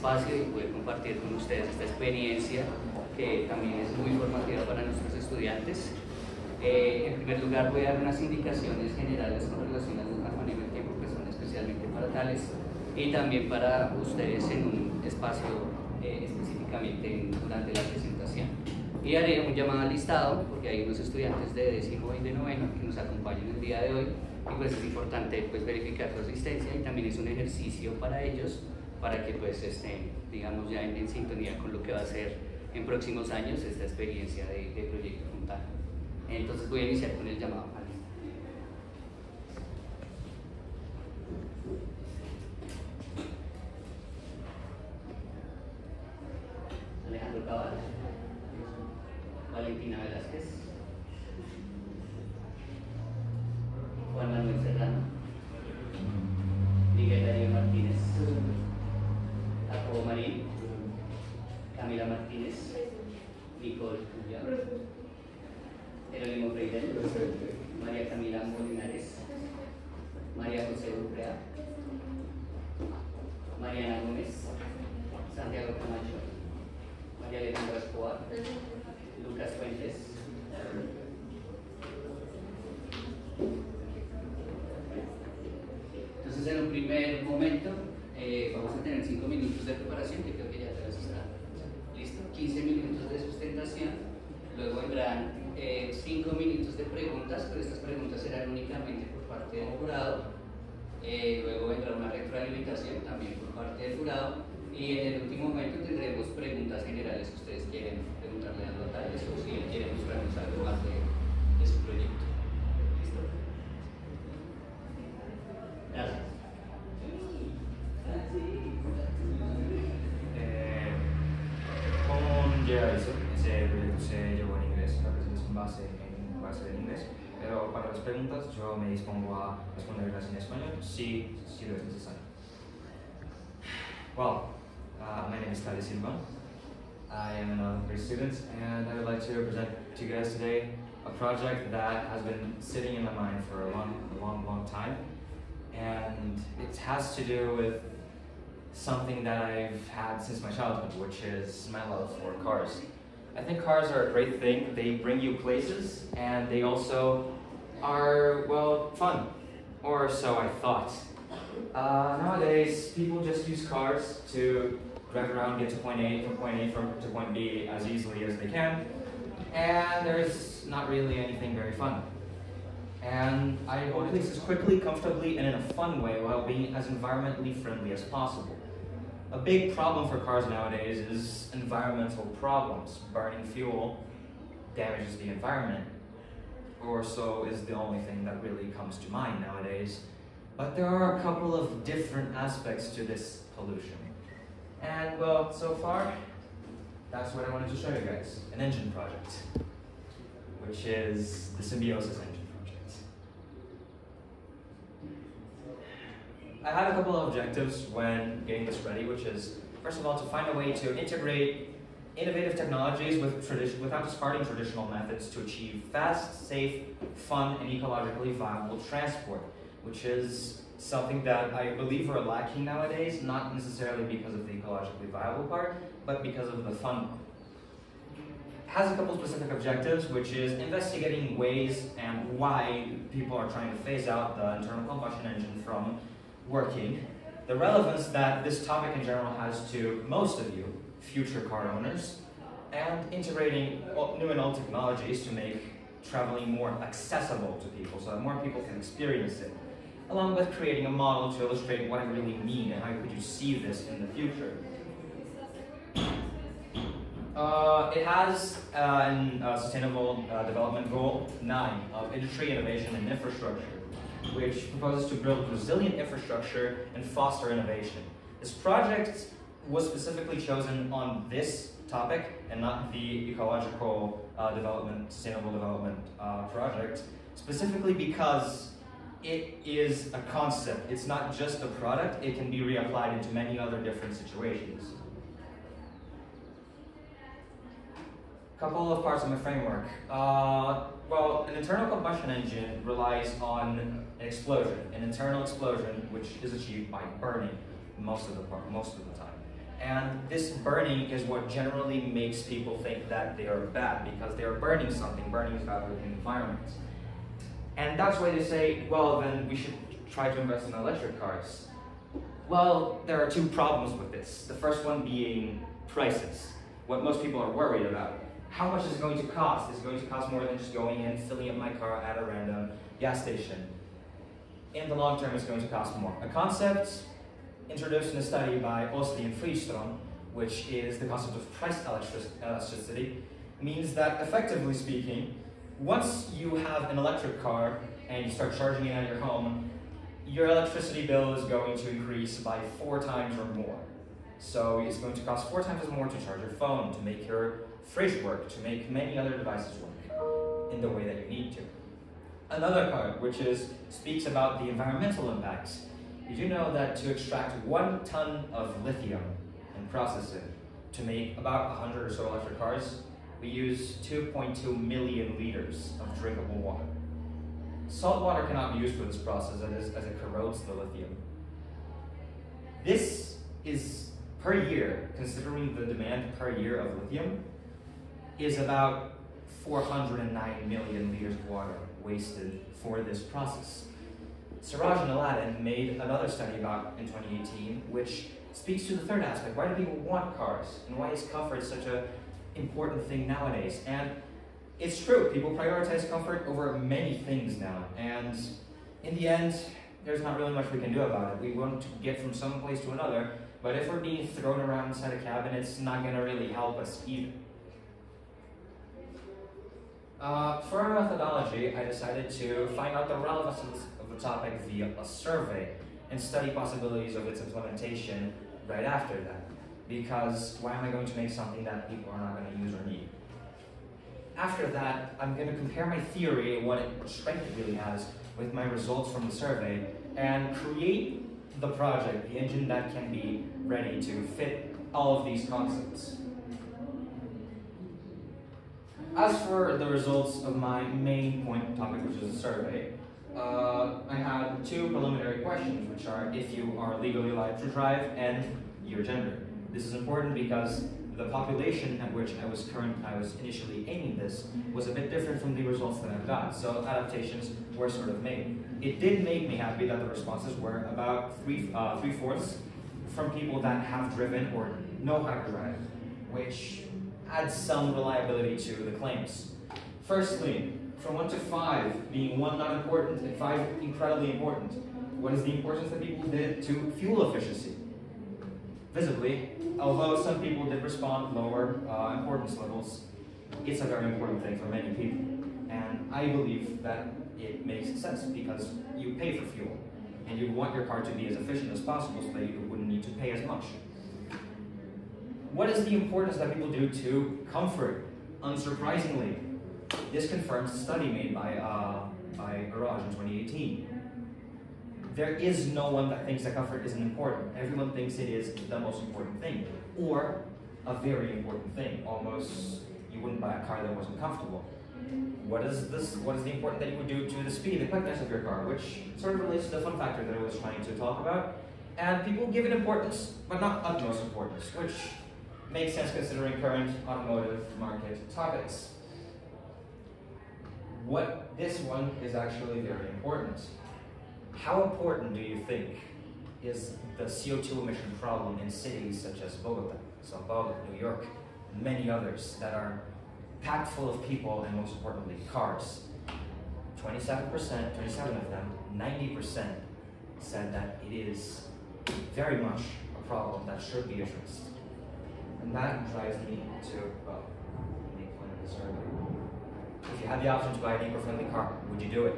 espacio y poder compartir con ustedes esta experiencia que también es muy formativa para nuestros estudiantes. En primer lugar, voy a dar unas indicaciones generales con relación al manejo del tiempo, que son especialmente para tales y también para ustedes en un espacio específicamente durante la presentación. Y haré un llamado al listado, porque hay unos estudiantes de 10º y de 9º que nos acompañan el día de hoy, y pues es importante pues verificar su asistencia, y también es un ejercicio para ellos, para que pues estén, digamos, ya en sintonía con lo que va a ser en próximos años esta experiencia de proyecto frontal. Entonces voy a iniciar con el llamado al listado. Alejandro Cabal, Valentina Velázquez, Juan Manuel Serrano, Miguel Darío Martínez, Jacobo Marín, Camila Martínez, Nicole Cuya, Jerónimo Freidel, María Camila Molinares, María José Urrea, Mariana Gómez, Santiago Camacho, María Alejandra Escobar, Lucas Fuentes, entonces en un primer momento vamos a tener 5 minutos de preparación, que creo que ya te vas a estar listo, 15 minutos de sustentación, luego vendrán 5 minutos de preguntas, pero estas preguntas serán únicamente por parte del jurado, luego vendrá una retroalimentación también por parte del jurado, y en el último momento tendremos preguntas generales que ustedes quieren preguntarle a Natalia, o si él quiere mostrarnos algo más de su proyecto. ¿Listo? Gracias. Como ya hizo, ese proyecto se llevó en inglés, la presentación base en inglés, pero para las preguntas yo me dispongo a responderlas en español si lo es necesario. Well, my name is Symbyosis. I am an 11th grade student, and I would like to present to you guys today a project that has been sitting in my mind for a long time, and it has to do with something that I've had since my childhood, which is my love for cars. I think cars are a great thing. They bring you places, and they also are, well, fun, or so I thought. Nowadays, people just use cars to drive around, get to point A to point B as easily as they can, and there's not really anything very fun. And I go to places quickly, comfortably, and in a fun way while being as environmentally friendly as possible. A big problem for cars nowadays is environmental problems. Burning fuel damages the environment, or so is the only thing that really comes to mind nowadays. But there are a couple of different aspects to this pollution. And well, so far, that's what I wanted to show you guys. An engine project, which is the Symbyosis engine project. I had a couple of objectives when getting this ready, which is, first of all, to find a way to integrate innovative technologies without discarding traditional methods to achieve fast, safe, fun, and ecologically viable transport, which is something that I believe are lacking nowadays, not necessarily because of the ecologically viable part, but because of the fun part. It has a couple specific objectives, which is investigating ways and why people are trying to phase out the internal combustion engine from working, the relevance that this topic in general has to most of you, future car owners, and integrating new and old technologies to make traveling more accessible to people so that more people can experience it, along with creating a model to illustrate what I really mean and how could you see this in the future. It has a Sustainable Development Goal 9 of Industry, Innovation, and Infrastructure, which proposes to build resilient infrastructure and foster innovation. This project was specifically chosen on this topic and not the ecological sustainable development project, specifically because it is a concept. It's not just a product, it can be reapplied into many other different situations. Couple of parts of my framework. Well, an internal combustion engine relies on an explosion, an internal explosion which is achieved by burning most of the time. And this burning is what generally makes people think that they are bad, because they are burning something. Burning is bad for the environment. And that's why they say, well, then we should try to invest in electric cars. Well, there are two problems with this. The first one being prices, what most people are worried about. How much is it going to cost? Is it going to cost more than just going in, filling up my car at a random gas station? In the long term, it's going to cost more. A concept introduced in a study by Osti and Friedstrom, which is the concept of price elasticity, means that, effectively speaking, once you have an electric car and you start charging it at your home, your electricity bill is going to increase by 4 times or more. So it's going to cost 4 times as more to charge your phone, to make your fridge work, to make many other devices work in the way that you need to. Another part, which speaks about the environmental impacts. Did you know that to extract 1 ton of lithium and process it to make about 100 or so electric cars, we use 2.2 million liters of drinkable water. Salt water cannot be used for this process as it corrodes the lithium. This is, per year, considering the demand per year of lithium, is about 409 million liters of water wasted for this process. Siraj and Aladdin made another study about in 2018, which speaks to the third aspect. Why do people want cars? And why is comfort such an important thing nowadays? And it's true, people prioritize comfort over many things now. And in the end, there's not really much we can do about it. We want to get from some place to another, but if we're being thrown around inside a cabin, it's not going to really help us either. For our methodology, I decided to find out the relevance of the topic via a survey and study possibilities of its implementation right after that. Because why am I going to make something that people are not going to use or need? After that, I'm going to compare my theory, what strength it really has, with my results from the survey, and create the project, the engine that can be ready to fit all of these concepts. As for the results of my main point topic, which is a survey, I had 2 preliminary questions, which are if you are legally allowed to drive and your gender. This is important because the population at which I was initially aiming this was a bit different from the results that I've got, so adaptations were sort of made. It did make me happy that the responses were about 3/4 from people that have driven or know how to drive, which adds some reliability to the claims. Firstly, from 1 to 5, being 1 not important and 5 incredibly important, what is the importance that people did to fuel efficiency? Visibly, although some people did respond lower importance levels, it's a very important thing for many people. And I believe that it makes sense because you pay for fuel and you want your car to be as efficient as possible so that you wouldn't need to pay as much. What is the importance that people do to comfort? Unsurprisingly, this confirms a study made by Araj in 2018. There is no one that thinks that comfort isn't important. Everyone thinks it is the most important thing, or a very important thing. Almost, you wouldn't buy a car that wasn't comfortable. What is the important that you would do to the speed and quickness of your car, which sort of relates to the fun factor that I was trying to talk about. And people give it importance, but not utmost importance, which makes sense considering current automotive market topics. This one is actually very important. How important do you think is the CO2 emission problem in cities such as Bogota, Sao Paulo, New York, and many others that are packed full of people and most importantly, cars? 27% of them, 90% said that it is very much a problem that should be addressed. And that drives me to, well, make point of this earlier. If you had the option to buy an eco-friendly car, would you do it?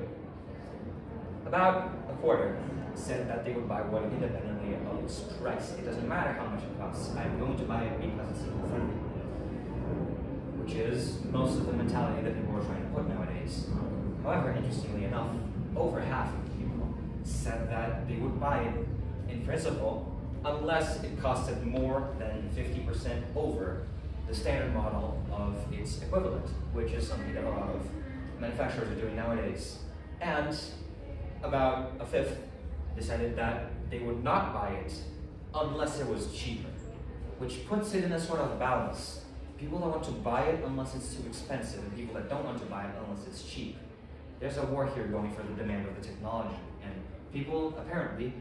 About a quarter said that they would buy one independently of its price. It doesn't matter how much it costs. I'm going to buy it because it's eco-friendly. Which is most of the mentality that people are trying to put nowadays. However, interestingly enough, over half of the people said that they would buy it in principle unless it costed more than 50% over the standard model of its equivalent, which is something that a lot of manufacturers are doing nowadays. And about a fifth decided that they would not buy it unless it was cheaper. which puts it in a sort of balance. People that want to buy it unless it's too expensive, and people that don't want to buy it unless it's cheap. There's a war here going for the demand of the technology, and people apparently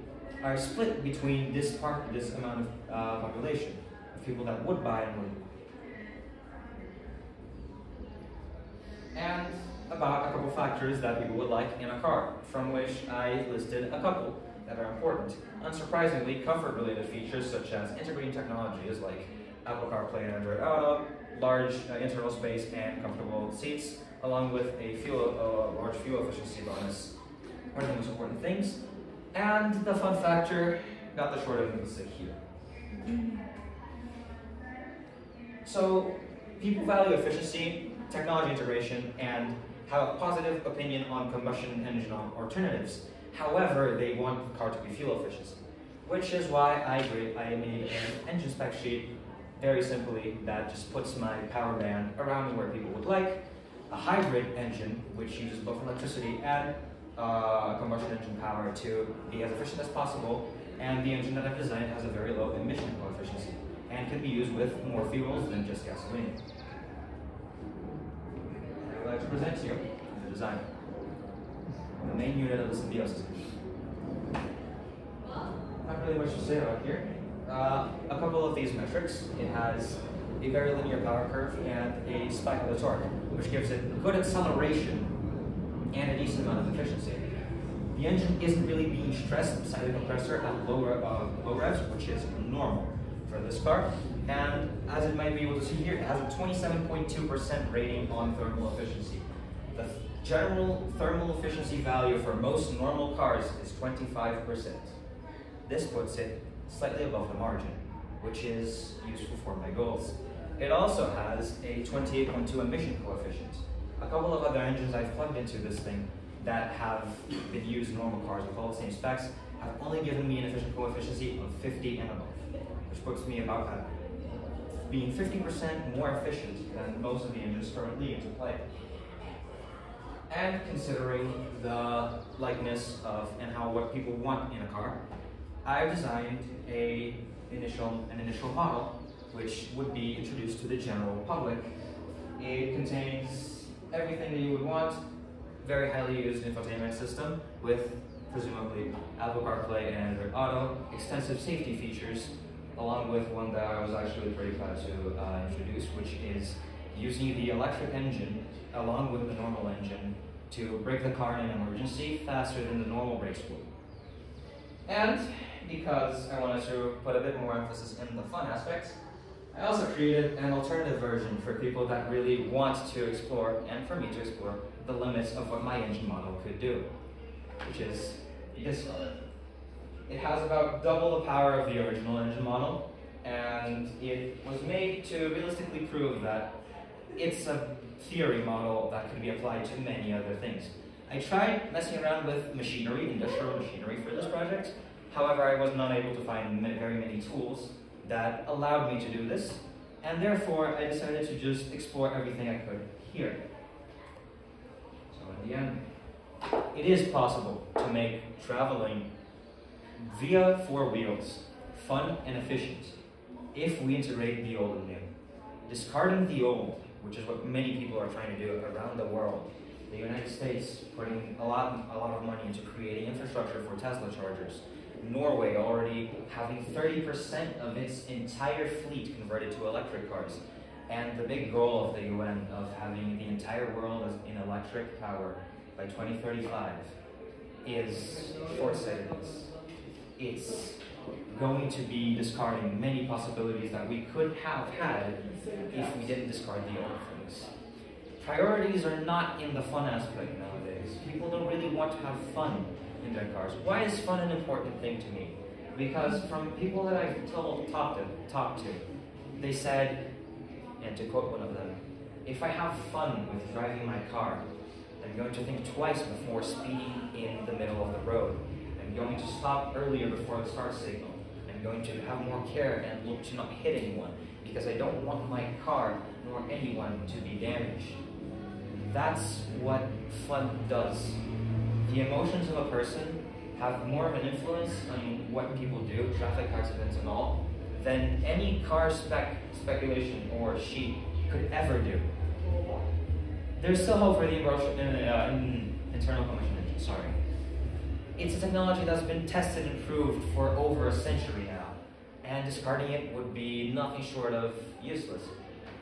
are split between this amount of population of people that would buy and wouldn't. And about a couple factors that people would like in a car, from which I listed a couple that are important. Unsurprisingly, comfort-related features such as integrating technologies like Apple CarPlay and Android Auto, large internal space and comfortable seats, along with a large fuel efficiency bonus, are the most important things. And the fun factor got the short end of the stick here. So people value efficiency, technology integration, and have a positive opinion on combustion engine alternatives. However, they want the car to be fuel efficient, which is why I made an engine spec sheet very simply that just puts my power band around where people would like. A hybrid engine, which uses both electricity and combustion engine power to be as efficient as possible, and the engine that I've designed has a very low emission coefficient and can be used with more fuels than just gasoline. I would like to present to you the design, the main unit of the Symbyosis. Not really much to say about here. A couple of these metrics. It has a very linear power curve and a spike of the torque, which gives it good acceleration and a decent amount of efficiency. The engine isn't really being stressed beside the compressor at low revs, which is normal for this car. And as you might be able to see here, it has a 27.2% rating on thermal efficiency. The general thermal efficiency value for most normal cars is 25%. This puts it slightly above the margin, which is useful for my goals. It also has a 28.2 emission coefficient. A couple of other engines I've plugged into this thing that have been used in normal cars with all the same specs have only given me an efficient coefficient of 50 and above, which puts me about at being 50% more efficient than most of the engines currently into play. And considering the likeness of and what people want in a car, I've designed an initial model which would be introduced to the general public. It contains everything that you would want, very highly used infotainment system with presumably Apple CarPlay and Android Auto, extensive safety features, along with one that I was actually pretty proud to introduce, which is using the electric engine along with the normal engine to brake the car in an emergency faster than the normal brakes would. And because I wanted to put a bit more emphasis in the fun aspects, I also created an alternative version for people that really want to explore, and for me to explore, the limits of what my engine model could do, which is this car. It has about double the power of the original engine model, and it was made to realistically prove that it's a theory model that could be applied to many other things. I tried messing around with machinery, industrial machinery for this project. However, I was not able to find very many tools that allowed me to do this, and therefore I decided to just explore everything I could here. So in the end, it is possible to make traveling via four wheels fun and efficient if we integrate the old and new. Discarding the old, which is what many people are trying to do around the world. The United States putting a lot of money into creating infrastructure for Tesla chargers. Norway already having 30% of its entire fleet converted to electric cars. And the big goal of the UN of having the entire world in electric power by 2035 is short-sightedness. It's going to be discarding many possibilities that we could have had if we didn't discard the old things. Priorities are not in the fun aspect nowadays. People don't really want to have fun in their cars. Why is fun an important thing to me? Because from people that I've talked to, they said, and to quote one of them, if I have fun with driving my car, I'm going to think twice before speeding in the middle of the road. I'm going to stop earlier before the start signal. I'm going to have more care and look to not hit anyone, because I don't want my car nor anyone to be damaged. That's what fun does. The emotions of a person have more of an influence on what people do, traffic accidents and all, than any car speculation or sheet could ever do. There's still hope for the internal combustion engine, sorry. It's a technology that's been tested and proved for over a century now, and discarding it would be nothing short of useless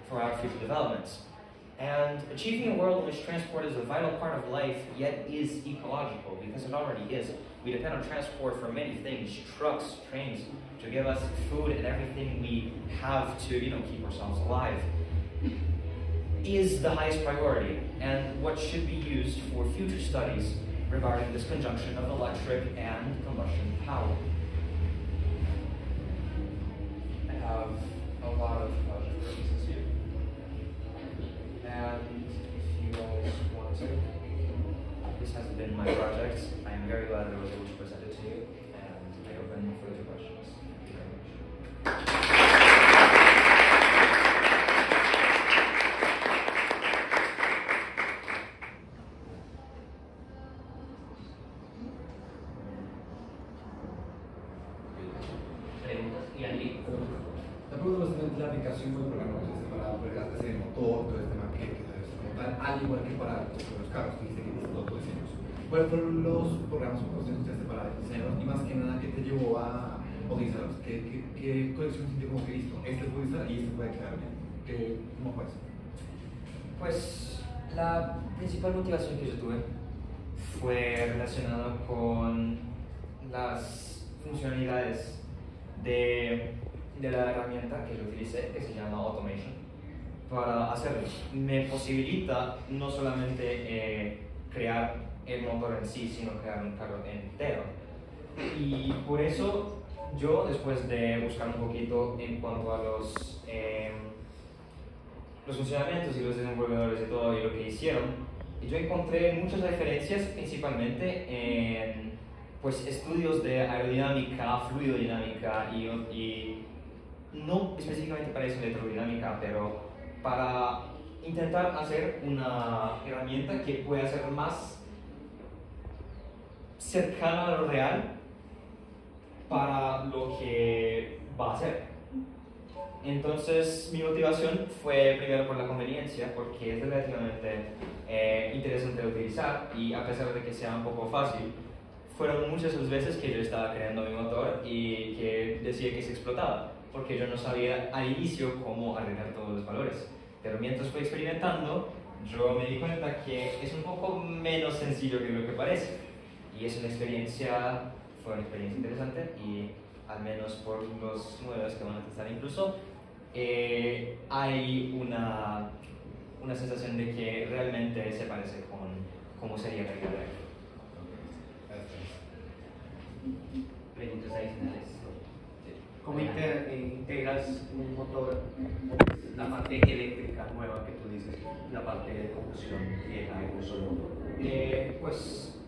for our future developments. And achieving a world in which transport is a vital part of life, yet is ecological, because it already is. We depend on transport for many things, trucks, trains, to give us food and everything we have to, keep ourselves alive, is the highest priority, and what should be used for future studies regarding this conjunction of electric and combustion power. I have a lot of project references here. And if you guys want to, This has been my project. I am very glad I was able to present it to you, and I open for your questions. Thank you very much. Preguntas y Andy. La pregunta es la aplicación del programa que se separado por el gas de motor, todo este maquete, como tal, al igual que para los carros, que dice que tiene todos los diseños. ¿Cuáles fueron los programas o procesos que ustedes separaron de diseños? Y más que nada, ¿qué te llevó a utilizarlos? ¿Qué colección sintió como que listo? Este puede usar y este puede quedar bien. ¿Cómo fue eso? Pues la principal motivación que yo tuve fue relacionada con las funcionalidades de la herramienta que yo utilicé, que se llama Automation, para hacerlo. Me posibilita no solamente crear el motor en sí, sino crear un carro entero. Y por eso yo, después de buscar un poquito en cuanto a los funcionamientos y los desenvolvedores y todo y lo que hicieron, yo encontré muchas referencias principalmente en estudios de aerodinámica, fluidodinámica y no específicamente para eso de electrodinámica, pero para intentar hacer una herramienta que pueda ser más cercana a lo real para lo que va a hacer. Entonces mi motivación fue primero por la conveniencia, porque es relativamente interesante de utilizar, y a pesar de que sea un poco fácil, fueron muchas las veces que yo estaba creando mi motor y que decía que se explotaba, porque yo no sabía al inicio cómo arreglar todos los valores. Pero mientras fui experimentando, yo me di cuenta que es un poco menos sencillo que lo que parece. Y es fue una experiencia interesante, y al menos por los modelos que van a testar incluso, hay una sensación de que realmente se parece con cómo sería la vida real. Preguntas adicionales. ¿Cómo integras un motor, la parte eléctrica nueva que tú dices, la parte de combustión vieja de un solo motor? Pues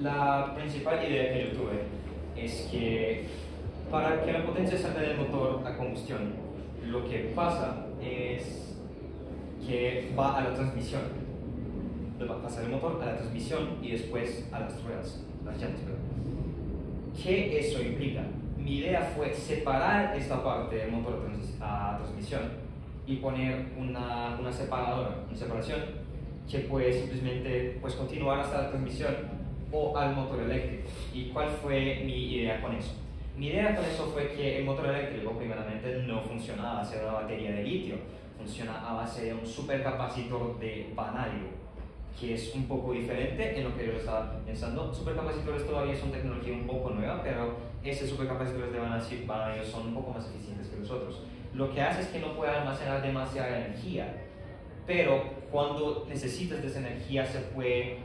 la principal idea que yo tuve es que para que la potencia salga del motor a combustión, lo que pasa es que va a la transmisión. Va a pasar el motor a la transmisión y después a las ruedas, las llantas, perdón. ¿Qué eso implica? Mi idea fue separar esta parte del motor a transmisión y poner una separación que puede simplemente continuar hasta la transmisión o al motor eléctrico. ¿Y cuál fue mi idea con eso? Mi idea con eso fue que el motor eléctrico primeramente no funciona a base de una batería de litio, funciona a base de un supercapacitor de vanadio, que es un poco diferente en lo que yo estaba pensando. Supercapacitores todavía son tecnología un poco nueva, pero esos supercapacitores de vanadio son un poco más eficientes que los otros. Lo que hace es que no puede almacenar demasiada energía, pero cuando necesitas de esa energía se puede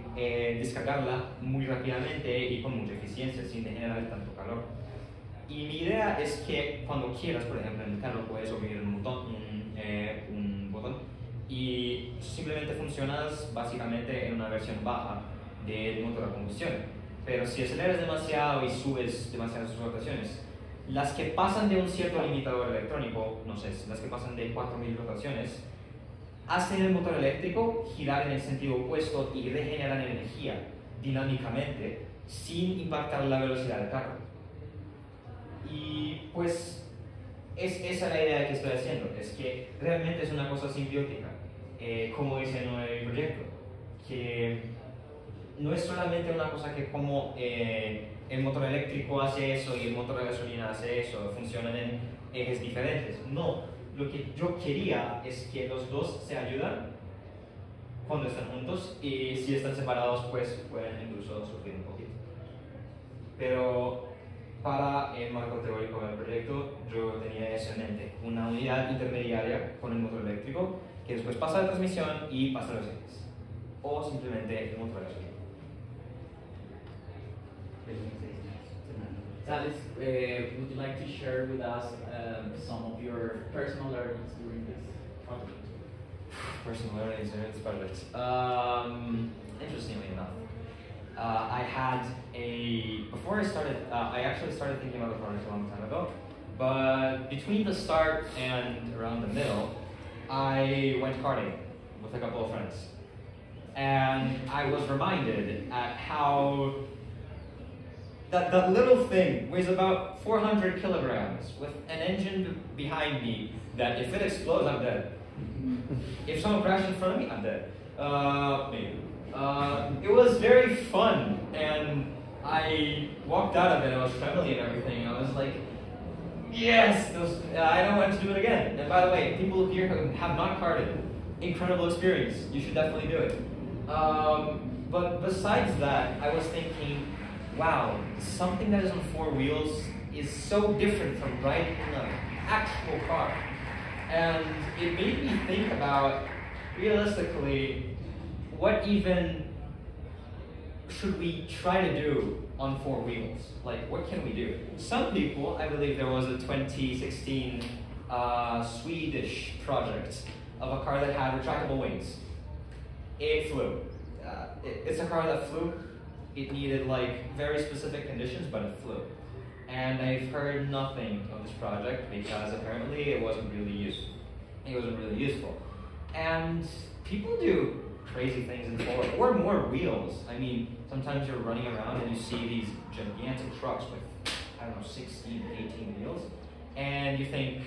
descargarla muy rápidamente y con mucha eficiencia sin generar tanto calor. Y mi idea es que cuando quieras, por ejemplo en el carro, puedes oprimir un botón y simplemente funcionas básicamente en una versión baja del motor a combustión. Pero si aceleras demasiado y subes demasiadas sus rotaciones, las que pasan de un cierto limitador electrónico, no sé, las que pasan de 4000 rotaciones, hacen el motor eléctrico girar en el sentido opuesto y regeneran energía dinámicamente sin impactar la velocidad del carro. Y pues esa es la idea que estoy haciendo, es que realmente es una cosa simbiótica, como dice en el proyecto, que no es solamente una cosa que como el motor eléctrico hace eso y el motor de gasolina hace eso, funcionan en ejes diferentes. No, lo que yo quería es que los dos se ayudan cuando están juntos, y si están separados pues pueden incluso sufrir un poquito. Pero para el marco teórico del proyecto yo tenía eso en mente, una unidad intermediaria con el motor eléctrico que después pasa la transmisión y pasa los ejes, o simplemente el motor de gasolina. Thales, would you like to share with us some of your personal learnings during this project? Personal learnings during this project. Interestingly enough, before I started, I actually started thinking about the project a long time ago, but between the start and around the middle, I went karting with a couple of friends. And I was reminded at how that little thing weighs about 400 kilograms with an engine behind me that if it explodes, I'm dead. If someone crashes in front of me, I'm dead. Maybe. It was very fun, and I walked out of it, I was trembling and everything. I was like, yes, I don't want to do it again. And by the way, people here who have not karted, incredible experience. You should definitely do it. But besides that, I was thinking, wow, something that is on four wheels is so different from riding in an actual car. And it made me think about, realistically, what even should we try to do on four wheels? Like, what can we do? Some people, I believe there was a 2016 Swedish project of a car that had retractable wings. It flew. It's a car that flew. It needed like very specific conditions, but it flew. And I've heard nothing of this project because apparently it wasn't really useful. And people do crazy things in four or more wheels. I mean, sometimes you're running around and you see these gigantic trucks with, I don't know, 16, 18 wheels, and you think,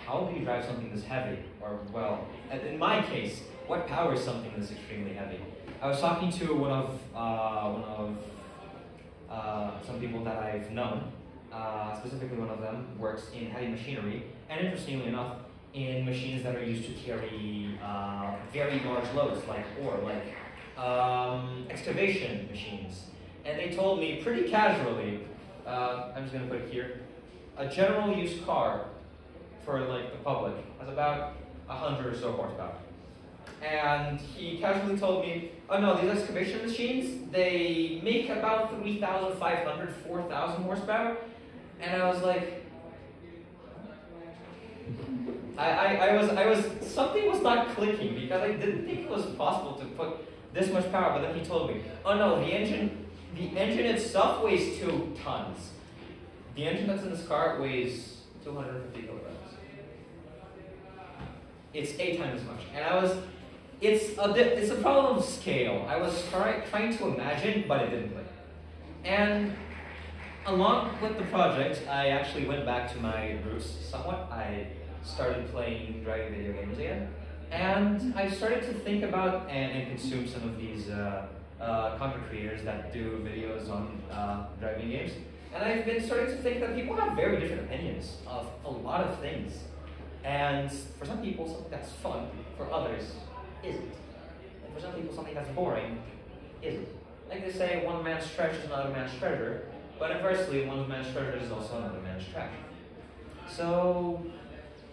how do you drive something this heavy? Or, well, in my case, what powers something that's extremely heavy? I was talking to one of some people that I've known. Specifically, one of them works in heavy machinery, and interestingly enough, in machines that are used to carry very large loads, like excavation machines. And they told me pretty casually, I'm just going to put it here, a general use car for like the public has about 100 or so horsepower. And he casually told me, oh no, these excavation machines, they make about 3,500, 4,000 horsepower. And I was like, something was not clicking because I didn't think it was possible to put this much power. But then he told me, oh no, the engine itself weighs 2 tons. The engine that's in this car weighs 250 kilograms. It's 8 times as much. And it's a problem of scale. I was trying to imagine, but it didn't click. And along with the project, I actually went back to my roots somewhat. I started playing driving video games again, and I started to think about and consume some of these content creators that do videos on driving games. And I've been starting to think that people have very different opinions of a lot of things. And for some people, something that's fun, for others, isn't. And for some people, something that's boring, isn't. Like they say, one man's treasure is another man's treasure, but inversely, one man's treasure is also another man's trash. So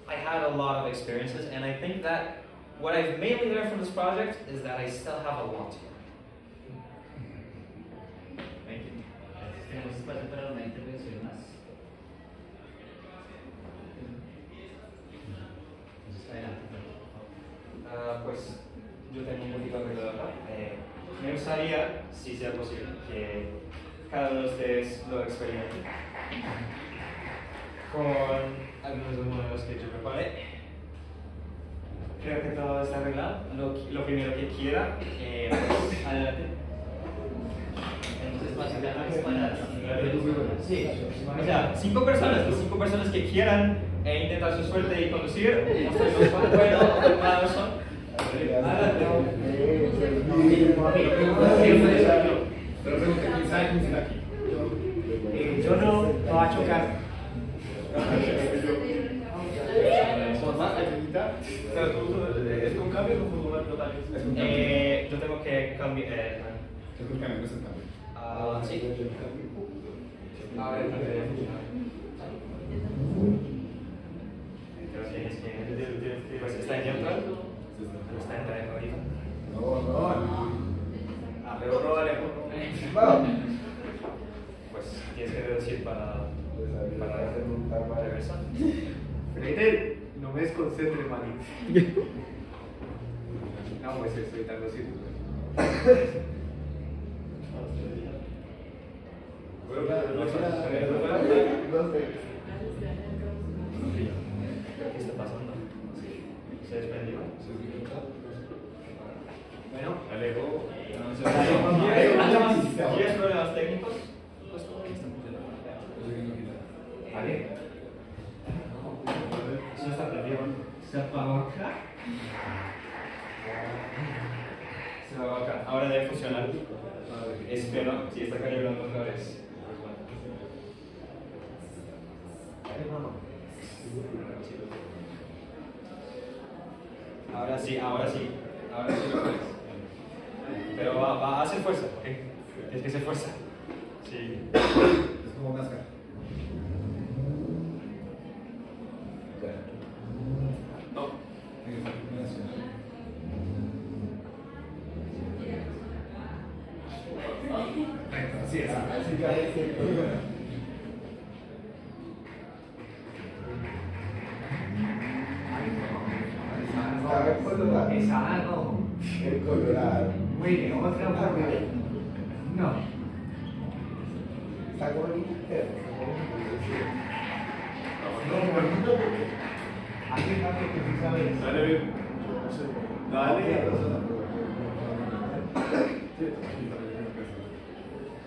I had a lot of experiences, and I think that what I've mainly learned from this project is that I still have a lot to learn. Thank you. Tenemos espacio para una intervención más. Pues yo tengo un poquito de arreglo acá. Me gustaría, si sea posible, que cada uno de ustedes lo experimente con algunos de los modelos que yo preparé. Creo que todo está arreglado. Lo primero que quiera, pues adelante. Tenemos espacio para Sí, o sea, 5 personas, las 5 personas que quieran intentar su suerte y conducir, no son buenos o preparados son. Adelante. Pero pregunté, ¿quién sabe quién está aquí? Yo no va a chocar. ¿Es con cambios o con totales? Yo tengo que cambiar. Es con cambios, no es el cambio. Sí. A ver, Pues está en neutral. Está en red ahorita. no. Pero no vale. Pues tienes que deducir para reversa. Freire, no me desconcentre, manito. No, pues estoy tan así. ¿Qué está pasando? ¿Se desprendió? Bueno, Alejo. ¿10 problemas técnicos? vale. Eso está prendido. Se apagó acá. Se va acá. Ahora debe funcionar. Espero. Si está calibrando otra vez. Ahora sí lo puedes. Pero va a hacer fuerza, ¿ok? Tienes que hacer fuerza. Sí. Es como máscara. No. Así es. Es algo. El colorado. Muy bien, otra forma. No. Está bonito. Hace falta que tú sabes.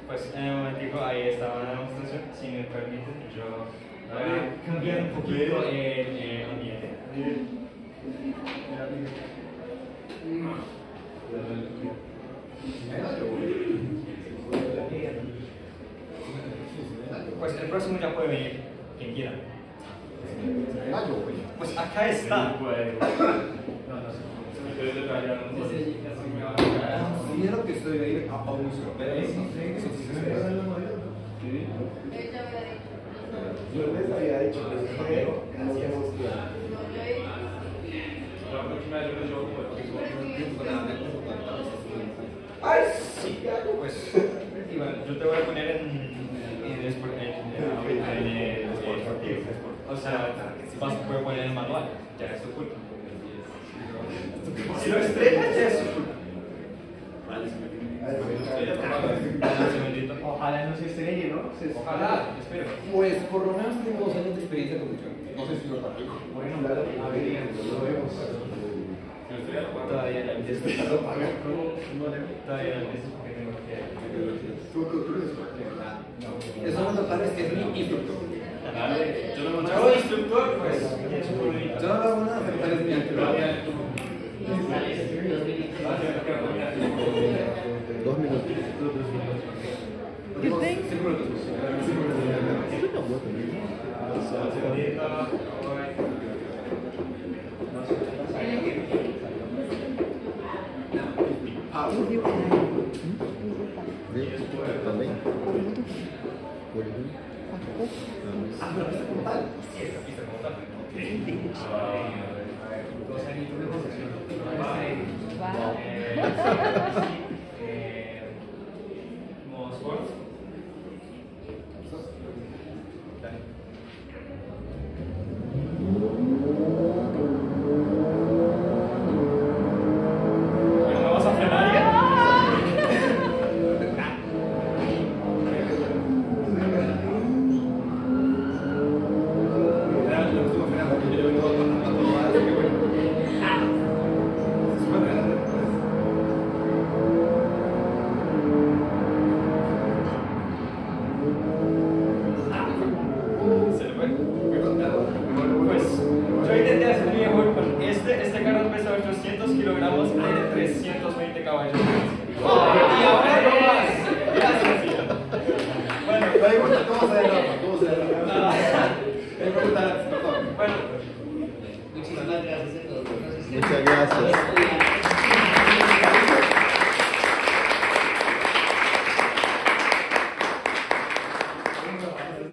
Pues en un momentico ahí estaba la demostración. Si me permiten, yo voy a cambiar un poquito el ambiente. Pues el próximo ya puede venir, quien quiera. Pues acá está. Considero que estoy ahí a Paulo Yo les había dicho que no se emocionan. ¡Ay, sí! Pues, bueno, yo te voy a poner en el deportivo. O sea, vas a poder poner en el manual. Ya es tu culpa. Si lo estrellas, ya es tu culpa. Ojalá no se estrelle, ¿no? Ojalá, espero. Pues por lo menos tengo 2 años de experiencia con conducción. No sé si lo practico. Bueno, averían, lo vemos. Todavía no empiezo. Todavía no empiezo porque tengo que. Eso no es que es mi instructor. Yo instructor, pues. Yo no hago nada, pero tal vez mi instructor. 2 minutos. You think? Também? caballo.